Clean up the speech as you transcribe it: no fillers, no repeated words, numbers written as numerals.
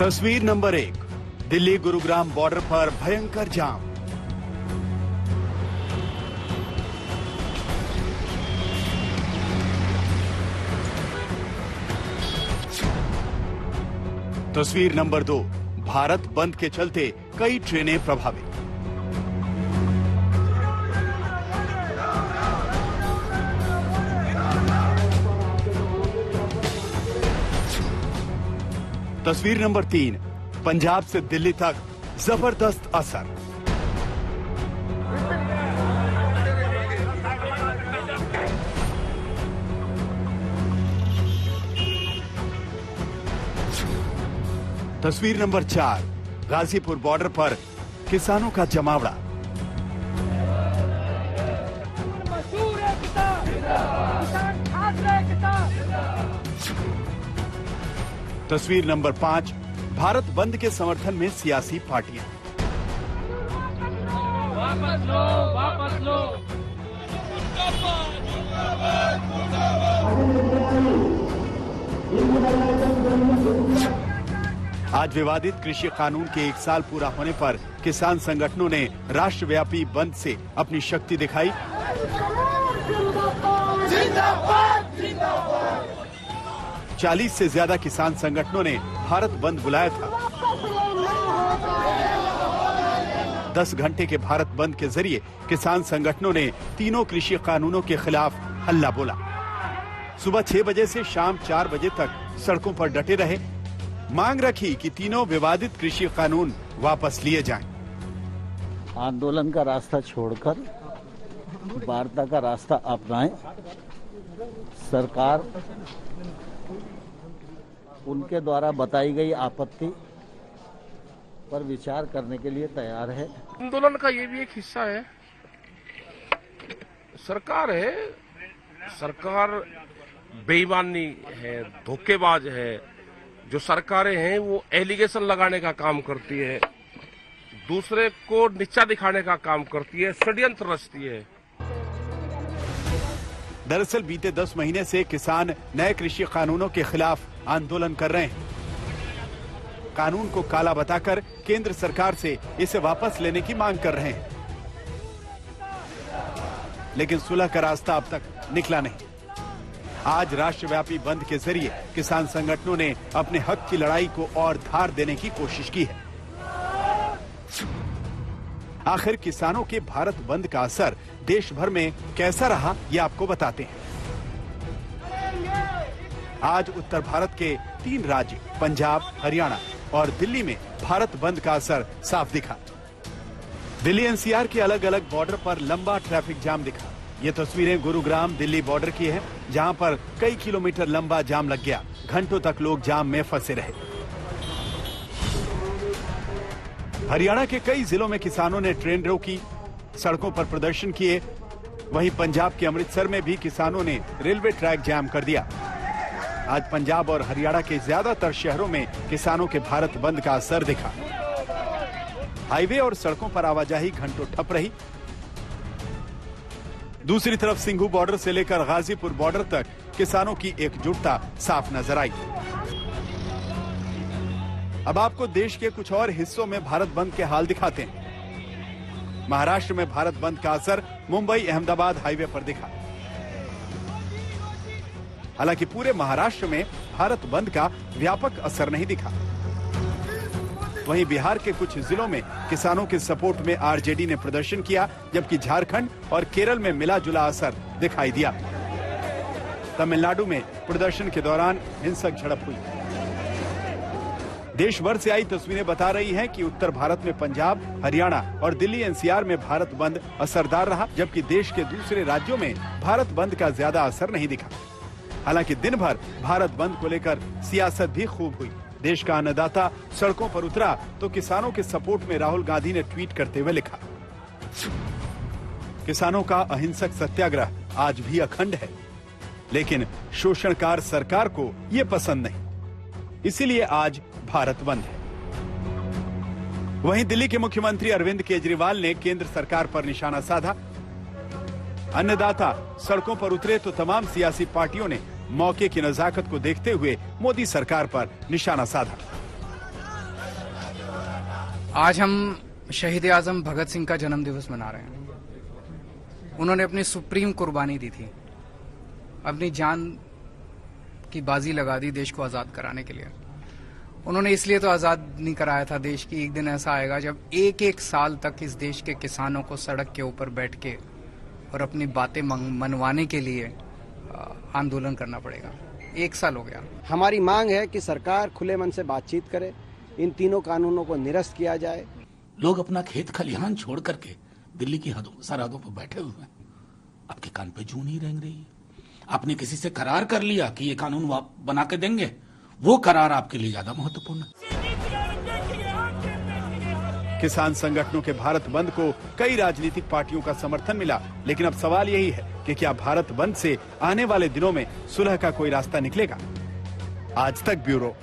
तस्वीर number 1, Delhi Gurugram border पर भयंकर जाम। तस्वीर नंबर 2, भारत बंद के चलते कई ट्रेनें प्रभावित। तस्वीर नंबर 3, पंजाब से दिल्ली तक जबरदस्त असर। तस्वीर नंबर 4, गाजीपुर बॉर्डर पर किसानों का जमावड़ा। तस्वीर नंबर 5, भारत बंद के समर्थन में सियासी पार्टियां। वापस लो, वापस लो। आज विवादित कृषि कानून के 1 साल पूरा होने पर किसान संगठनों ने राष्ट्रव्यापी बंद से अपनी शक्ति दिखाई। 40 से ज्यादा किसान संगठनों ने भारत बंद बुलाया था। 10 घंटे के भारत बंद के जरिए किसान संगठनों ने तीनों कृषि कानूनों के खिलाफ हल्ला बोला। सुबह 6 बजे से शाम 4 बजे तक सड़कों पर डटे रहे। मांग रखी कि तीनों विवादित कृषि कानून वापस लिए जाएं। आंदोलन का रास्ता छोड़कर वार्ता का रास्ता अपनाएं। सरकार उनके द्वारा बताई गई आपत्ति पर विचार करने के लिए तैयार है। आंदोलन का ये भी एक हिस्सा है। सरकार है, सरकार बेईमानी है, धोखेबाज है। जो सरकारें हैं वो एलिगेशन लगाने का काम करती है, दूसरे को नीचा दिखाने का काम करती है, षड्यंत्र रचती है। दरअसल बीते 10 महीने से किसान नए कृषि कानूनों के खिलाफ आंदोलन कर रहे हैं। कानून को काला बताकर केंद्र सरकार से इसे वापस लेने की मांग कर रहे हैं, लेकिन सुलह का रास्ता अब तक निकला नहीं। आज राष्ट्रव्यापी बंद के जरिए किसान संगठनों ने अपने हक की लड़ाई को और धार देने की कोशिश की है। आखिर किसानों के भारत बंद का असर देश भर में कैसा रहा, ये आपको बताते हैं। आज उत्तर भारत के 3 राज्य पंजाब, हरियाणा और दिल्ली में भारत बंद का असर साफ दिखा। दिल्ली एनसीआर के अलग अलग बॉर्डर पर लंबा ट्रैफिक जाम दिखा। ये तस्वीरें गुरुग्राम दिल्ली बॉर्डर की हैं, जहां पर कई किलोमीटर लंबा जाम लग गया। घंटों तक लोग जाम में फंसे रहे। हरियाणा के कई जिलों में किसानों ने ट्रेन रोकी, सड़कों पर प्रदर्शन किए। वहीं पंजाब के अमृतसर में भी किसानों ने रेलवे ट्रैक जाम कर दिया। आज पंजाब और हरियाणा के ज्यादातर शहरों में किसानों के भारत बंद का असर दिखा। हाईवे और सड़कों पर आवाजाही घंटों ठप रही। दूसरी तरफ सिंघू बॉर्डर से लेकर गाजीपुर बॉर्डर तक किसानों की एकजुटता साफ नजर आई। अब आपको देश के कुछ और हिस्सों में भारत बंद के हाल दिखाते हैं। महाराष्ट्र में भारत बंद का असर मुंबई अहमदाबाद हाईवे पर दिखा। हालांकि पूरे महाराष्ट्र में भारत बंद का व्यापक असर नहीं दिखा। वहीं बिहार के कुछ जिलों में किसानों के सपोर्ट में आरजेडी ने प्रदर्शन किया, जबकि झारखंड और केरल में मिला जुला असर दिखाई दिया। तमिलनाडु में प्रदर्शन के दौरान हिंसक झड़प हुई। देश भर से आई तस्वीरें बता रही हैं कि उत्तर भारत में पंजाब, हरियाणा और दिल्ली एनसीआर में भारत बंद असरदार रहा, जबकि देश के दूसरे राज्यों में भारत बंद का ज्यादा असर नहीं दिखा। हालांकि दिन भर भारत बंद को लेकर सियासत भी खूब हुई। देश का अन्नदाता सड़कों पर उतरा तो किसानों के सपोर्ट में राहुल गांधी ने ट्वीट करते हुए लिखा, किसानों का अहिंसक सत्याग्रह आज भी अखंड है, लेकिन शोषणकार सरकार को ये पसंद नहीं, इसीलिए आज भारत बंद है। वहीं दिल्ली के मुख्यमंत्री अरविंद केजरीवाल ने केंद्र सरकार पर निशाना साधा। अन्नदाता सड़कों पर उतरे तो तमाम सियासी पार्टियों ने मौके की नजाकत को देखते हुए मोदी सरकार पर निशाना साधा। आज हम शहीद आजम भगत सिंह का जन्म दिवस मना रहे हैं। उन्होंने अपनी सुप्रीम कुर्बानी दी थी, अपनी जान की बाजी लगा दी देश को आजाद कराने के लिए। उन्होंने इसलिए तो आजाद नहीं कराया था देश की, एक दिन ऐसा आएगा जब एक एक साल तक इस देश के किसानों को सड़क के ऊपर बैठ के और अपनी बातें मनवाने के लिए आंदोलन करना पड़ेगा। 1 साल हो गया। हमारी मांग है कि सरकार खुले मन से बातचीत करे, इन तीनों कानूनों को निरस्त किया जाए। लोग अपना खेत खलिहान छोड़ करके दिल्ली की सरहदों पर बैठे हुए हैं, आपके कान पे जूं नहीं रेंग रही है। आपने किसी से करार कर लिया कि ये कानून बना के देंगे, वो करार आपके लिए ज्यादा महत्वपूर्ण है। किसान संगठनों के भारत बंद को कई राजनीतिक पार्टियों का समर्थन मिला, लेकिन अब सवाल यही है कि क्या भारत बंद से आने वाले दिनों में सुलह का कोई रास्ता निकलेगा? आज तक ब्यूरो।